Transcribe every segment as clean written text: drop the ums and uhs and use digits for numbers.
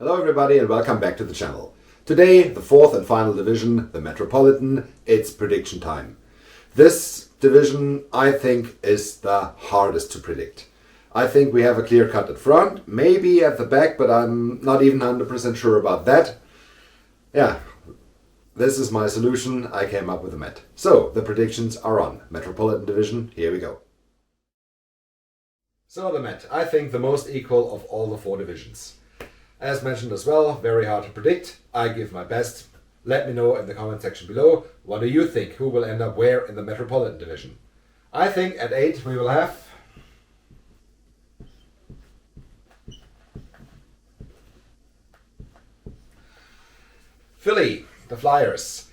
Hello everybody and welcome back to the channel. Today, the fourth and final division, the Metropolitan, it's prediction time. This division, I think, is the hardest to predict. I think we have a clear cut at front, maybe at the back, but I'm not even 100% sure about that. Yeah, this is my solution. I came up with a Met. So, the predictions are on. Metropolitan division, here we go. So the Met, I think the most equal of all the four divisions. As mentioned as well, very hard to predict. I give my best. Let me know in the comment section below, what do you think? Who will end up where in the Metropolitan division? I think at 8 we will have Philly, the Flyers.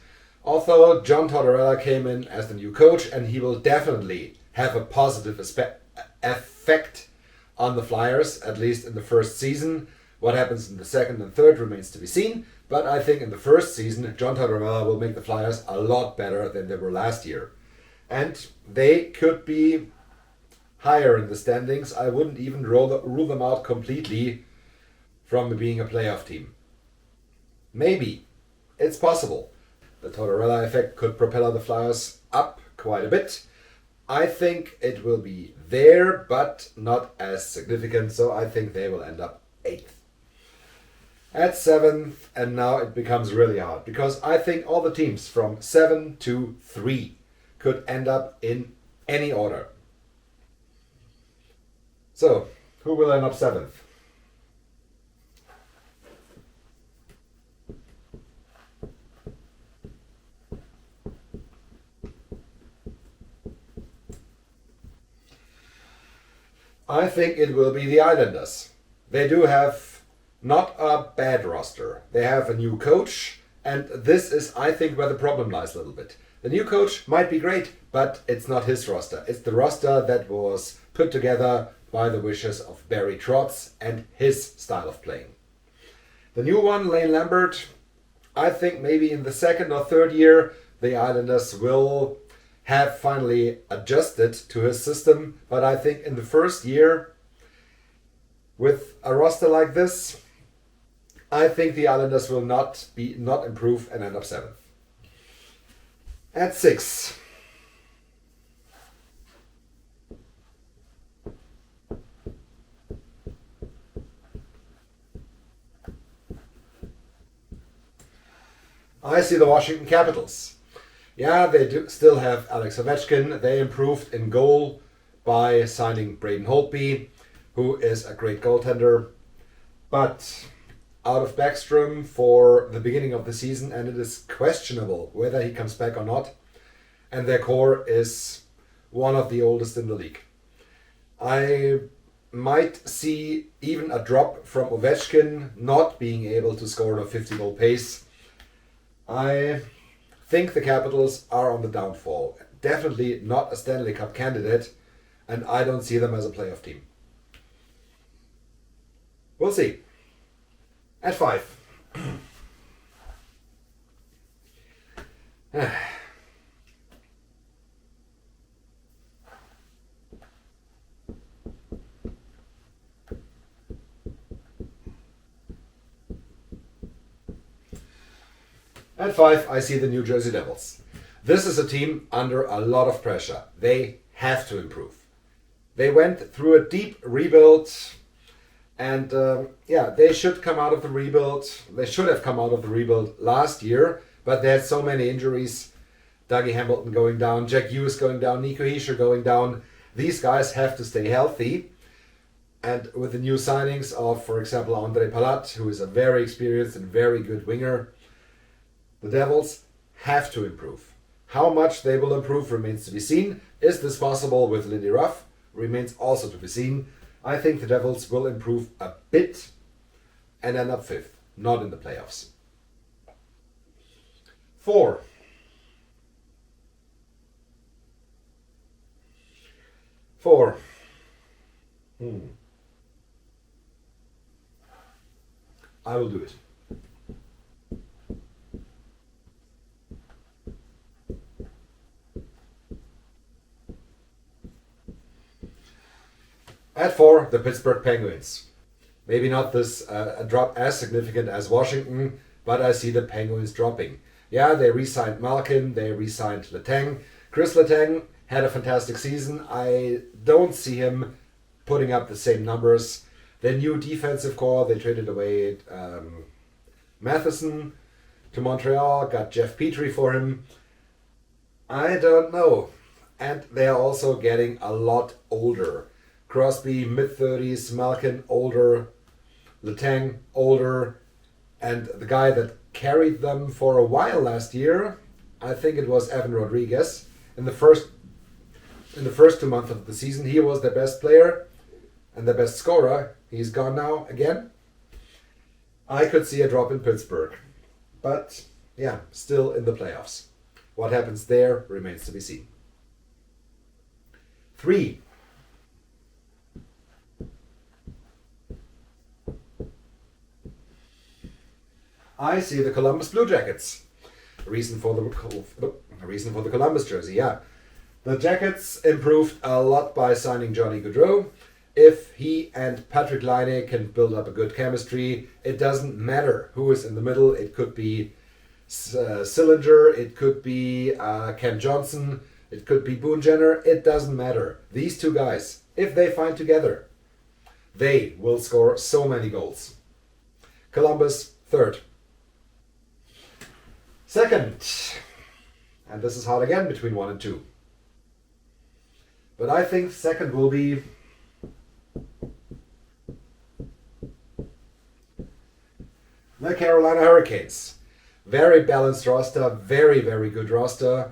Although John Tortorella came in as the new coach and he will definitely have a positive effect on the Flyers, at least in the first season. What happens in the second and third remains to be seen, but I think in the first season, John Tortorella will make the Flyers a lot better than they were last year. And they could be higher in the standings. I wouldn't even rule them out completely from being a playoff team. Maybe. It's possible. The Tortorella effect could propel the Flyers up quite a bit. I think it will be there, but not as significant, so I think they will end up 8th. At 7th, and now it becomes really hard, because I think all the teams from 7 to 3 could end up in any order. So, who will end up 7th? I think it will be the Islanders. They do have not a bad roster. They have a new coach, and this is, I think, where the problem lies a little bit. The new coach might be great, but it's not his roster. It's the roster that was put together by the wishes of Barry Trotz and his style of playing. The new one, Lane Lambert, I think maybe in the second or third year, the Islanders will have finally adjusted to his system, but I think in the first year, with a roster like this, I think the Islanders will not improve and end up 7th. At 6. I see the Washington Capitals. Yeah, they do still have Alex Ovechkin. They improved in goal by signing Braden Holtby, who is a great goaltender. But out of Backstrom for the beginning of the season, and it is questionable whether he comes back or not. And their core is one of the oldest in the league. I might see even a drop from Ovechkin not being able to score on a 50-goal pace. I think the Capitals are on the downfall. Definitely not a Stanley Cup candidate, and I don't see them as a playoff team. We'll see. At 5. At 5, I see the New Jersey Devils. This is a team under a lot of pressure. They have to improve. They went through a deep rebuild, and they should come out of the rebuild. They should have come out of the rebuild last year, but they had so many injuries. Dougie Hamilton going down, Jack Hughes going down, Nico Hischier going down. These guys have to stay healthy. And with the new signings of, for example, Ondrej Palat, who is a very experienced and very good winger, the Devils have to improve. How much they will improve remains to be seen. Is this possible with Lindy Ruff? Remains also to be seen. I think the Devils will improve a bit and end up 5th, not in the playoffs. 4. I will do it. At 4, the Pittsburgh Penguins. Maybe not this a drop as significant as Washington, but I see the Penguins dropping. Yeah, they re-signed Malkin, they re-signed Letang. Chris Letang had a fantastic season. I don't see him putting up the same numbers. Their new defensive core, they traded away Matheson to Montreal, got Jeff Petrie for him. I don't know. And they are also getting a lot older. Crosby, mid-30s, Malkin, older, Letang, older, and the guy that carried them for a while last year, I think it was Evan Rodriguez. In the first 2 months of the season, he was their best player and the best scorer. He's gone now again. I could see a drop in Pittsburgh. But, yeah, still in the playoffs. What happens there remains to be seen. 3. I see the Columbus Blue Jackets. Reason for the Columbus jersey, yeah. The Jackets improved a lot by signing Johnny Gaudreau. If he and Patrick Laine can build up a good chemistry, it doesn't matter who is in the middle. It could be Sillinger, it could be Cam Johnson, it could be Boone Jenner. It doesn't matter. These two guys, if they find together, they will score so many goals. Columbus, 3rd. 2nd, and this is hard again between 1 and 2. But I think 2nd will be the Carolina Hurricanes. Very balanced roster, very, very good roster.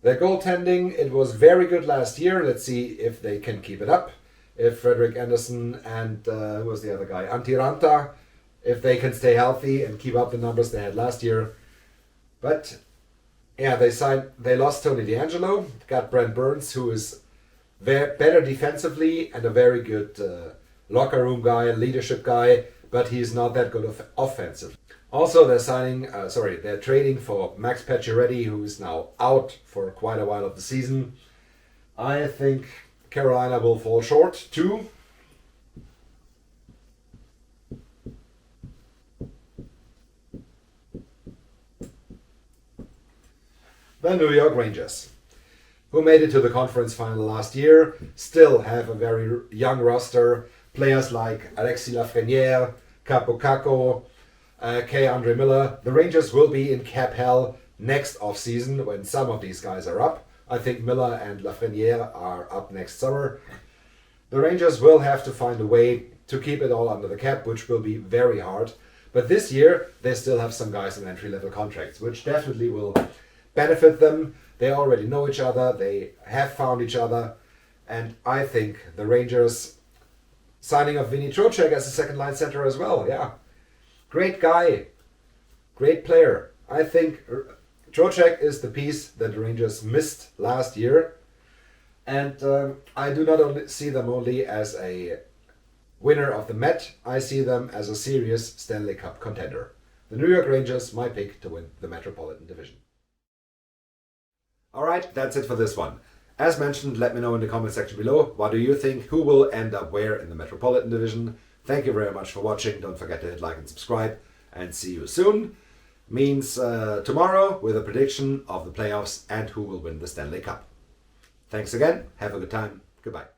Their goaltending, it was very good last year. Let's see if they can keep it up. If Frederik Andersen and who was the other guy? Antti Ranta, if they can stay healthy and keep up the numbers they had last year. But yeah, they lost Tony DeAngelo, got Brent Burns, who is better defensively and a very good locker room guy, leadership guy, but he's not that good offensive. Also, they're trading for Max Pacioretty, who is now out for quite a while of the season. I think Carolina will fall short too. The New York Rangers, who made it to the conference final last year, still have a very young roster. Players like Alexis Lafreniere, Capo Caco, K. Andre Miller. The Rangers will be in cap hell next offseason when some of these guys are up. I think Miller and Lafreniere are up next summer. The Rangers will have to find a way to keep it all under the cap, which will be very hard. But this year, they still have some guys on entry-level contracts, which definitely will benefit them. They already know each other. They have found each other. And I think the Rangers signing up Vinny Trocheck as a second-line center as well. Yeah. Great guy. Great player. I think Trocheck is the piece that the Rangers missed last year. And I do not only see them only as a winner of the Met. I see them as a serious Stanley Cup contender. The New York Rangers, my pick to win the Metropolitan Division. Alright, that's it for this one. As mentioned, let me know in the comment section below, what do you think, who will end up where in the Metropolitan Division? Thank you very much for watching, don't forget to hit like and subscribe, and see you soon. Means tomorrow with a prediction of the playoffs and who will win the Stanley Cup. Thanks again, have a good time, goodbye.